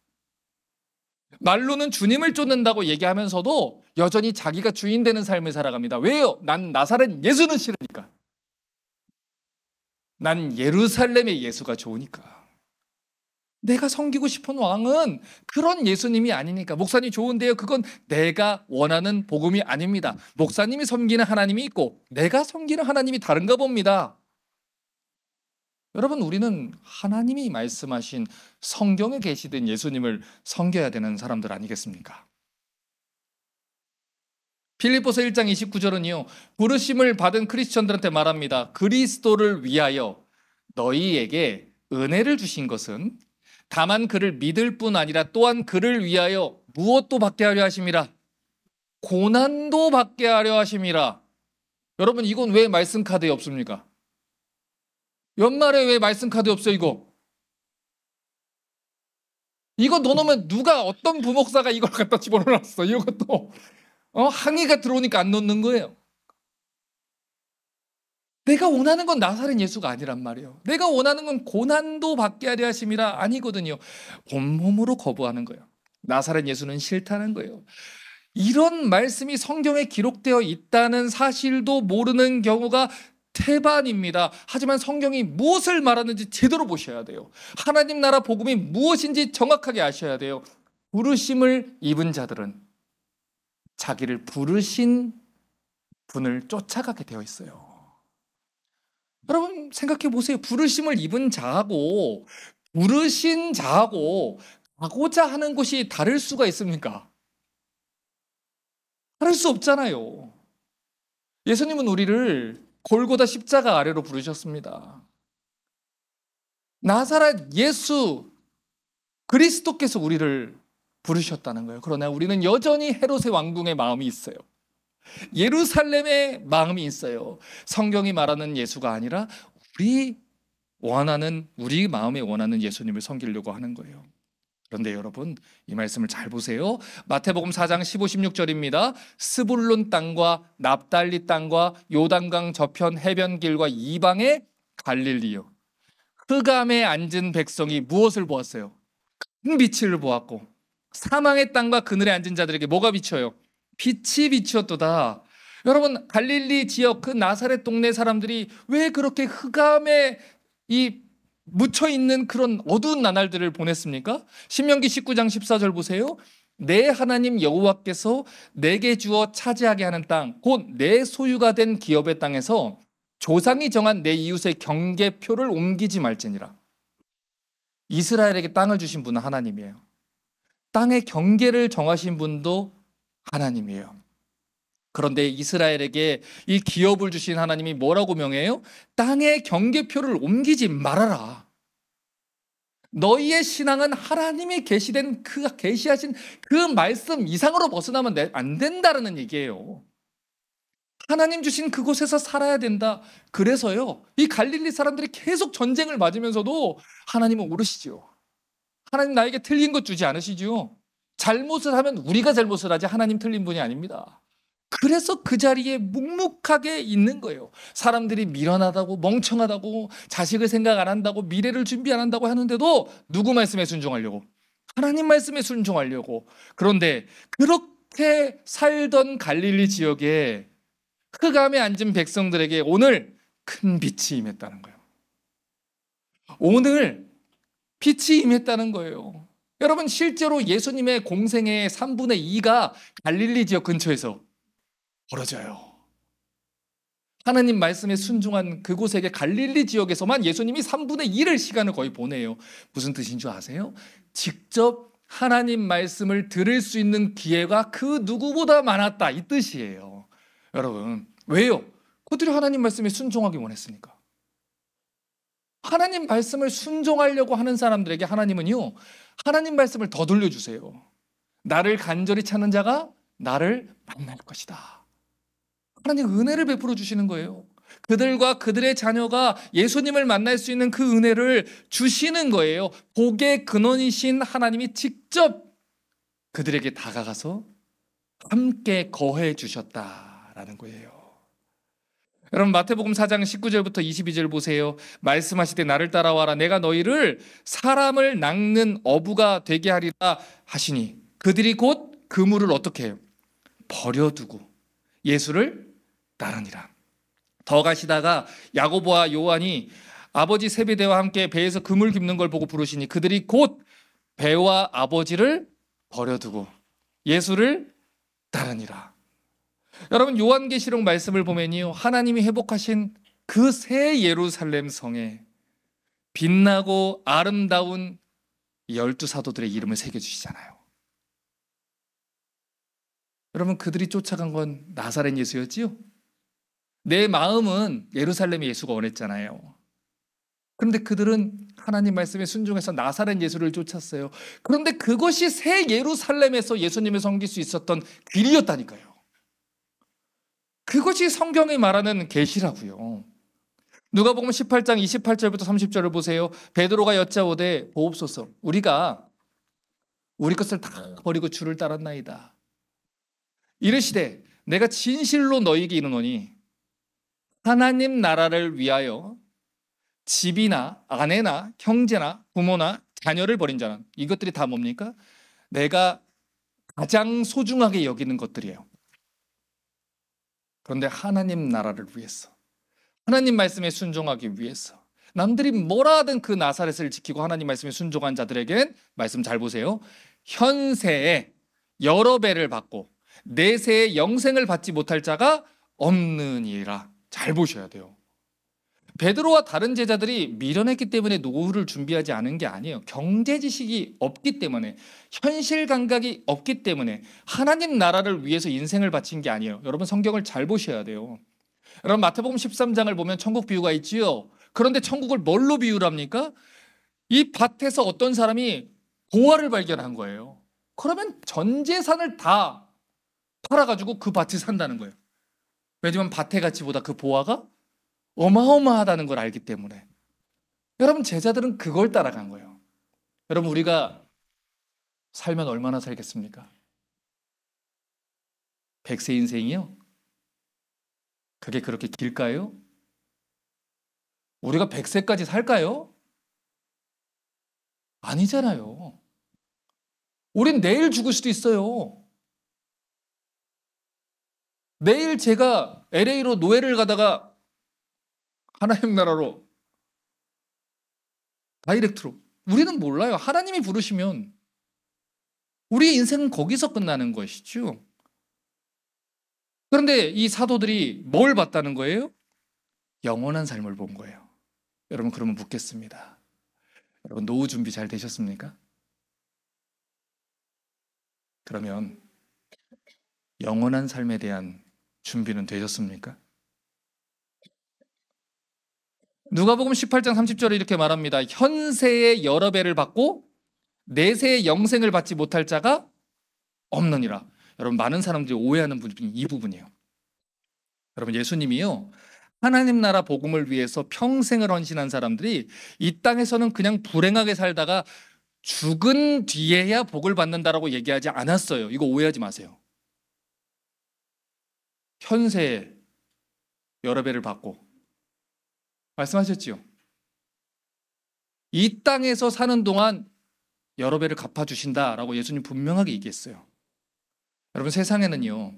말로는 주님을 쫓는다고 얘기하면서도 여전히 자기가 주인 되는 삶을 살아갑니다. 왜요? 난 나사렛 예수는 싫으니까. 난 예루살렘의 예수가 좋으니까. 내가 섬기고 싶은 왕은 그런 예수님이 아니니까. 목사님 좋은데요. 그건 내가 원하는 복음이 아닙니다. 목사님이 섬기는 하나님이 있고 내가 섬기는 하나님이 다른가 봅니다. 여러분 우리는 하나님이 말씀하신 성경에 계시던 예수님을 섬겨야 되는 사람들 아니겠습니까? 빌립보서 1장 29절은요. 부르심을 받은 크리스천들한테 말합니다. 그리스도를 위하여 너희에게 은혜를 주신 것은 다만 그를 믿을 뿐 아니라 또한 그를 위하여 무엇도 받게 하려 하심이라. 고난도 받게 하려 하심이라. 여러분 이건 왜 말씀 카드에 없습니까? 연말에 왜 말씀 카드 없어 이거? 이거 넣어놓으면 누가 어떤 부목사가 이걸 갖다 집어넣었어. 이것도 항의가 들어오니까 안 넣는 거예요. 내가 원하는 건 나사렛 예수가 아니란 말이에요. 내가 원하는 건 고난도 받게 하려 하심이라 아니거든요. 온몸으로 거부하는 거예요. 나사렛 예수는 싫다는 거예요. 이런 말씀이 성경에 기록되어 있다는 사실도 모르는 경우가 태반입니다. 하지만 성경이 무엇을 말하는지 제대로 보셔야 돼요. 하나님 나라 복음이 무엇인지 정확하게 아셔야 돼요. 부르심을 입은 자들은 자기를 부르신 분을 쫓아가게 되어 있어요. 여러분 생각해 보세요. 부르심을 입은 자하고 부르신 자하고 가고자 하는 것이 다를 수가 있습니까? 다를 수 없잖아요. 예수님은 우리를 골고다 십자가 아래로 부르셨습니다. 나사렛 예수 그리스도께서 우리를 부르셨다는 거예요. 그러나 우리는 여전히 헤롯의 왕궁의 마음이 있어요. 예루살렘의 마음이 있어요. 성경이 말하는 예수가 아니라 우리 마음에 원하는 예수님을 섬기려고 하는 거예요. 그런데 여러분 이 말씀을 잘 보세요. 마태복음 4장 15, 16절입니다. 스불론 땅과 납달리 땅과 요단강 저편 해변길과 이방의 갈릴리요. 흑암에 앉은 백성이 무엇을 보았어요? 큰 빛을 보았고 사망의 땅과 그늘에 앉은 자들에게 뭐가 비쳐요? 빛이 비추었도다. 여러분 갈릴리 지역 그 나사렛 동네 사람들이 왜 그렇게 흑암에 묻혀있는 그런 어두운 나날들을 보냈습니까? 신명기 19장 14절 보세요. 내 하나님 여호와께서 내게 주어 차지하게 하는 땅, 곧 내 소유가 된 기업의 땅에서 조상이 정한 내 이웃의 경계표를 옮기지 말지니라. 이스라엘에게 땅을 주신 분은 하나님이에요. 땅의 경계를 정하신 분도 하나님이에요. 그런데 이스라엘에게 이 기업을 주신 하나님이 뭐라고 명해요? 땅의 경계표를 옮기지 말아라. 너희의 신앙은 하나님이 계시하신 그 말씀 이상으로 벗어나면 안 된다는 얘기예요. 하나님 주신 그곳에서 살아야 된다. 그래서요, 이 갈릴리 사람들이 계속 전쟁을 맞으면서도 하나님은 오르시죠. 하나님 나에게 틀린 것 주지 않으시죠. 잘못을 하면 우리가 잘못을 하지 하나님 틀린 분이 아닙니다. 그래서 그 자리에 묵묵하게 있는 거예요. 사람들이 미련하다고, 멍청하다고, 자식을 생각 안 한다고, 미래를 준비 안 한다고 하는데도 누구 말씀에 순종하려고? 하나님 말씀에 순종하려고. 그런데 그렇게 살던 갈릴리 지역에 흑암에 앉은 백성들에게 오늘 큰 빛이 임했다는 거예요. 오늘 빛이 임했다는 거예요. 여러분, 실제로 예수님의 공생의 3분의 2가 갈릴리 지역 근처에서 벌어져요. 하나님 말씀에 순종한 그곳에게 갈릴리 지역에서만 예수님이 3분의 1을 시간을 거의 보내요. 무슨 뜻인 줄 아세요? 직접 하나님 말씀을 들을 수 있는 기회가 그 누구보다 많았다, 이 뜻이에요. 여러분, 왜요? 그들이 하나님 말씀에 순종하기 원했으니까. 하나님 말씀을 순종하려고 하는 사람들에게 하나님은요, 하나님 말씀을 더 들려주세요. 나를 간절히 찾는 자가 나를 만날 것이다. 하나님 은혜를 베풀어 주시는 거예요. 그들과 그들의 자녀가 예수님을 만날 수 있는 그 은혜를 주시는 거예요. 복의 근원이신 하나님이 직접 그들에게 다가가서 함께 거해 주셨다라는 거예요. 여러분, 마태복음 4장 19절부터 22절 보세요. 말씀하시되 나를 따라와라. 내가 너희를 사람을 낚는 어부가 되게 하리라 하시니 그들이 곧 그물을 어떻게 해요? 버려두고 예수를 따르니라. 더 가시다가 야고보와 요한이 아버지 세베대와 함께 배에서 그물 깁는 걸 보고 부르시니 그들이 곧 배와 아버지를 버려두고 예수를 따르니라. 여러분, 요한계시록 말씀을 보면요, 하나님이 회복하신 그 새 예루살렘 성에 빛나고 아름다운 12사도들의 이름을 새겨주시잖아요. 여러분, 그들이 쫓아간 건 나사렛 예수였지요? 내 마음은 예루살렘의 예수가 원했잖아요. 그런데 그들은 하나님 말씀에 순종해서 나사렛 예수를 쫓았어요. 그런데 그것이 새 예루살렘에서 예수님을 섬길 수 있었던 길이었다니까요. 그것이 성경이 말하는 계시라고요. 누가복음 18장 28절부터 30절을 보세요. 베드로가 여짜오되 보옵소서, 우리가 우리 것을 다 버리고 주를 따랐나이다. 이르시되 내가 진실로 너희에게 이르노니 하나님 나라를 위하여 집이나 아내나 형제나 부모나 자녀를 버린 자는, 이것들이 다 뭡니까? 내가 가장 소중하게 여기는 것들이에요. 그런데 하나님 나라를 위해서, 하나님 말씀에 순종하기 위해서, 남들이 뭐라 하든 그 나사렛을 지키고 하나님 말씀에 순종한 자들에겐, 말씀 잘 보세요, 현세에 여러 배를 받고 내세에 영생을 받지 못할 자가 없느니라. 잘 보셔야 돼요. 베드로와 다른 제자들이 미련했기 때문에 노후를 준비하지 않은 게 아니에요. 경제 지식이 없기 때문에, 현실 감각이 없기 때문에, 하나님 나라를 위해서 인생을 바친 게 아니에요. 여러분, 성경을 잘 보셔야 돼요. 여러분, 마태복음 13장을 보면 천국 비유가 있지요. 그런데 천국을 뭘로 비유합니까? 이 밭에서 어떤 사람이 보화를 발견한 거예요. 그러면 전 재산을 다 팔아가지고 그 밭을 산다는 거예요. 왜냐면 밭의 가치보다 그 보화가 어마어마하다는 걸 알기 때문에. 여러분, 제자들은 그걸 따라간 거예요. 여러분, 우리가 살면 얼마나 살겠습니까? 100세 인생이요? 그게 그렇게 길까요? 우리가 100세까지 살까요? 아니잖아요. 우린 내일 죽을 수도 있어요. 내일 제가 LA로 노예를 가다가 하나님 나라로 다이렉트로, 우리는 몰라요. 하나님이 부르시면 우리의 인생은 거기서 끝나는 것이죠. 그런데 이 사도들이 뭘 봤다는 거예요? 영원한 삶을 본 거예요. 여러분, 그러면 묻겠습니다. 여러분, 노후 준비 잘 되셨습니까? 그러면 영원한 삶에 대한 준비는 되셨습니까? 누가복음 18장 30절에 이렇게 말합니다. 현세의 여러 배를 받고 내세의 영생을 받지 못할 자가 없느니라. 여러분, 많은 사람들이 오해하는 부분이 이 부분이에요. 여러분, 예수님이요, 하나님 나라 복음을 위해서 평생을 헌신한 사람들이 이 땅에서는 그냥 불행하게 살다가 죽은 뒤에야 복을 받는다라고 얘기하지 않았어요. 이거 오해하지 마세요. 현세에 여러 배를 받고 말씀하셨지요. 이 땅에서 사는 동안 여러 배를 갚아주신다라고 예수님 분명하게 얘기했어요. 여러분, 세상에는요,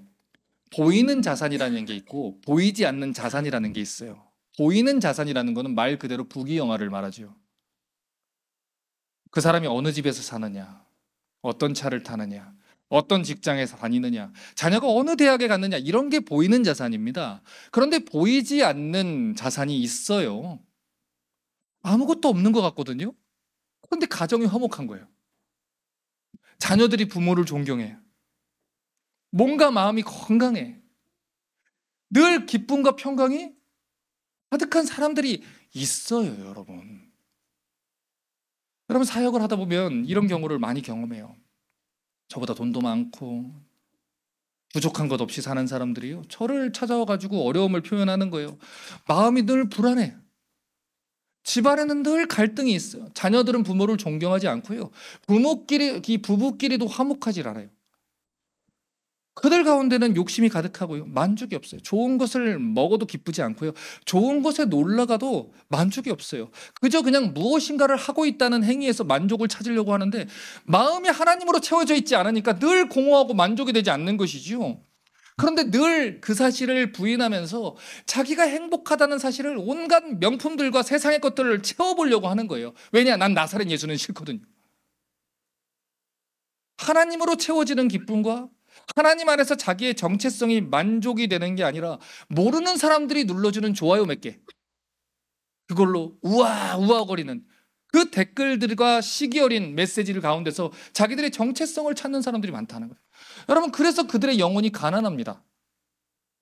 보이는 자산이라는 게 있고 보이지 않는 자산이라는 게 있어요. 보이는 자산이라는 거는 말 그대로 부귀영화를 말하죠. 그 사람이 어느 집에서 사느냐, 어떤 차를 타느냐, 어떤 직장에서 다니느냐, 자녀가 어느 대학에 갔느냐, 이런 게 보이는 자산입니다. 그런데 보이지 않는 자산이 있어요. 아무것도 없는 것 같거든요. 그런데 가정이 화목한 거예요. 자녀들이 부모를 존경해요. 몸과 마음이 건강해. 늘 기쁨과 평강이 가득한 사람들이 있어요, 여러분. 여러분, 사역을 하다 보면 이런 경우를 많이 경험해요. 저보다 돈도 많고 부족한 것 없이 사는 사람들이요, 저를 찾아와가지고 어려움을 표현하는 거예요. 마음이 늘 불안해. 집안에는 늘 갈등이 있어요. 자녀들은 부모를 존경하지 않고요, 부부끼리도 화목하지 않아요. 그들 가운데는 욕심이 가득하고요, 만족이 없어요. 좋은 것을 먹어도 기쁘지 않고요, 좋은 것에 놀러가도 만족이 없어요. 그저 그냥 무엇인가를 하고 있다는 행위에서 만족을 찾으려고 하는데 마음이 하나님으로 채워져 있지 않으니까 늘 공허하고 만족이 되지 않는 것이지요. 그런데 늘 그 사실을 부인하면서 자기가 행복하다는 사실을 온갖 명품들과 세상의 것들을 채워보려고 하는 거예요. 왜냐? 난 나사렛 예수는 싫거든요. 하나님으로 채워지는 기쁨과 하나님 안에서 자기의 정체성이 만족이 되는 게 아니라 모르는 사람들이 눌러주는 좋아요 몇 개, 그걸로 우아우아거리는 그 댓글들과 시기 어린 메시지를 가운데서 자기들의 정체성을 찾는 사람들이 많다는 거예요. 여러분, 그래서 그들의 영혼이 가난합니다.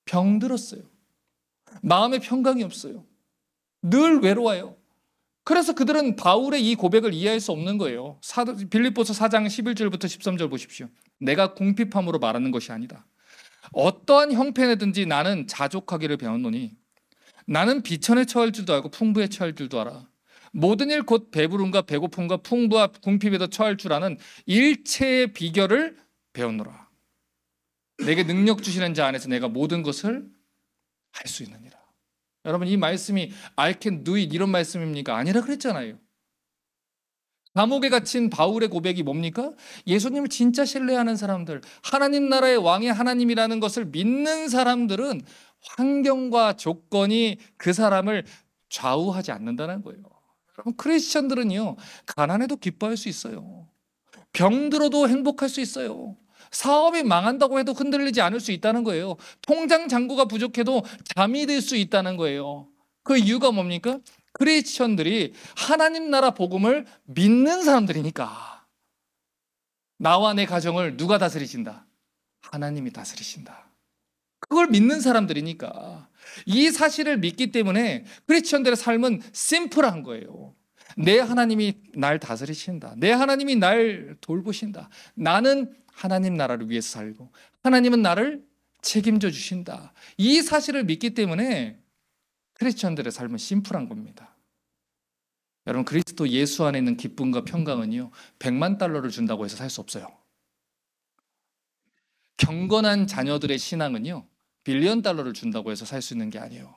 병들었어요. 마음의 평강이 없어요. 늘 외로워요. 그래서 그들은 바울의 이 고백을 이해할 수 없는 거예요. 빌립보서 4장 11절부터 13절 보십시오. 내가 궁핍함으로 말하는 것이 아니다. 어떠한 형편에든지 나는 자족하기를 배웠노니 나는 비천에 처할 줄도 알고 풍부에 처할 줄도 알아. 모든 일 곧 배부름과 배고픔과 풍부와 궁핍에도 처할 줄 아는 일체의 비결을 배웠노라. 내게 능력 주시는 자 안에서 내가 모든 것을 할 수 있느니라. 여러분, 이 말씀이 I can do it 이런 말씀입니까? 아니라 그랬잖아요. 감옥에 갇힌 바울의 고백이 뭡니까? 예수님을 진짜 신뢰하는 사람들, 하나님 나라의 왕이 하나님이라는 것을 믿는 사람들은 환경과 조건이 그 사람을 좌우하지 않는다는 거예요. 여러분, 크리스천들은요, 가난해도 기뻐할 수 있어요. 병들어도 행복할 수 있어요. 사업이 망한다고 해도 흔들리지 않을 수 있다는 거예요. 통장 잔고가 부족해도 잠이 들 수 있다는 거예요. 그 이유가 뭡니까? 크리스천들이 하나님 나라 복음을 믿는 사람들이니까. 나와 내 가정을 누가 다스리신다? 하나님이 다스리신다. 그걸 믿는 사람들이니까. 이 사실을 믿기 때문에 크리스천들의 삶은 심플한 거예요. 내 하나님이 날 다스리신다. 내 하나님이 날 돌보신다. 나는 하나님 나라를 위해서 살고 하나님은 나를 책임져 주신다. 이 사실을 믿기 때문에 크리스천들의 삶은 심플한 겁니다. 여러분, 그리스도 예수 안에 있는 기쁨과 평강은요, 100만 달러를 준다고 해서 살 수 없어요. 경건한 자녀들의 신앙은요, 빌리언 달러를 준다고 해서 살 수 있는 게 아니에요.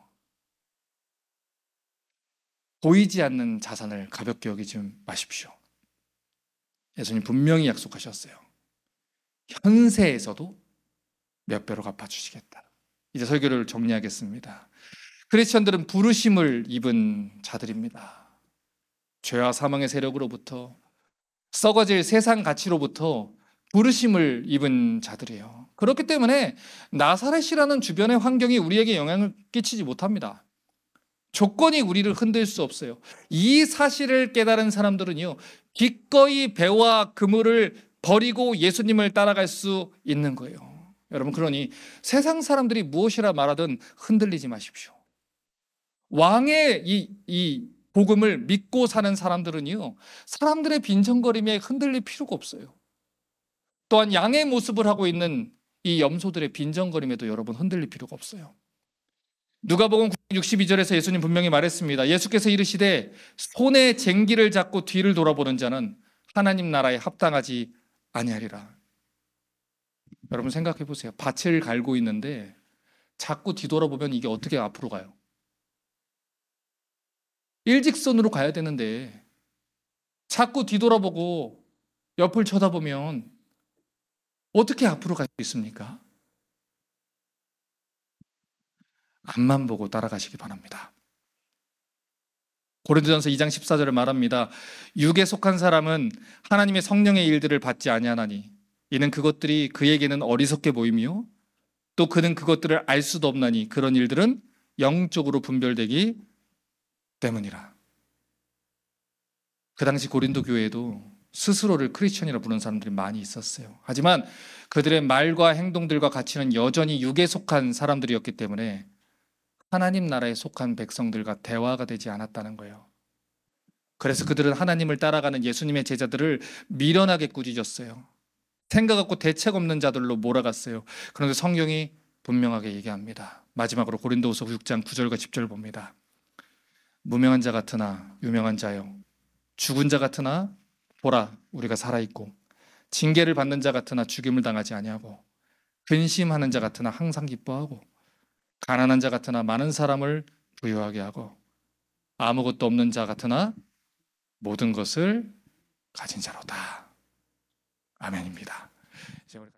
보이지 않는 자산을 가볍게 여기지 마십시오. 예수님 분명히 약속하셨어요. 현세에서도 몇 배로 갚아주시겠다. 이제 설교를 정리하겠습니다. 크리스천들은 부르심을 입은 자들입니다. 죄와 사망의 세력으로부터, 썩어질 세상 가치로부터 부르심을 입은 자들이에요. 그렇기 때문에 나사렛이라는 주변의 환경이 우리에게 영향을 끼치지 못합니다. 조건이 우리를 흔들 수 없어요. 이 사실을 깨달은 사람들은요, 기꺼이 배와 그물을 버리고 예수님을 따라갈 수 있는 거예요. 여러분, 그러니 세상 사람들이 무엇이라 말하든 흔들리지 마십시오. 왕의 이 복음을 믿고 사는 사람들은요, 사람들의 빈정거림에 흔들릴 필요가 없어요. 또한 양의 모습을 하고 있는 이 염소들의 빈정거림에도 여러분 흔들릴 필요가 없어요. 누가복음 62절에서 예수님 분명히 말했습니다. 예수께서 이르시되 손에 쟁기를 잡고 뒤를 돌아보는 자는 하나님 나라에 합당하지 아니하리라. 여러분 생각해 보세요. 밭을 갈고 있는데 자꾸 뒤돌아보면 이게 어떻게 앞으로 가요? 일직선으로 가야 되는데 자꾸 뒤돌아보고 옆을 쳐다보면 어떻게 앞으로 갈 수 있습니까? 앞만 보고 따라가시기 바랍니다. 고린도전서 2장 14절에 말합니다. 육에 속한 사람은 하나님의 성령의 일들을 받지 아니하나니 이는 그것들이 그에게는 어리석게 보이며 또 그는 그것들을 알 수도 없나니 그런 일들은 영적으로 분별되기 때문이라. 그 당시 고린도 교회에도 스스로를 크리스천이라 부르는 사람들이 많이 있었어요. 하지만 그들의 말과 행동들과 가치는 여전히 육에 속한 사람들이었기 때문에 하나님 나라에 속한 백성들과 대화가 되지 않았다는 거예요. 그래서 그들은 하나님을 따라가는 예수님의 제자들을 미련하게 꾸짖었어요. 생각 없고 대책 없는 자들로 몰아갔어요. 그런데 성경이 분명하게 얘기합니다. 마지막으로 고린도후서 6장 9절과 10절 봅니다. 무명한 자 같으나 유명한 자요, 죽은 자 같으나 보라 우리가 살아있고, 징계를 받는 자 같으나 죽임을 당하지 아니하고, 근심하는 자 같으나 항상 기뻐하고, 가난한 자 같으나 많은 사람을 부유하게 하고, 아무것도 없는 자 같으나 모든 것을 가진 자로다. 아멘입니다. 이제 우리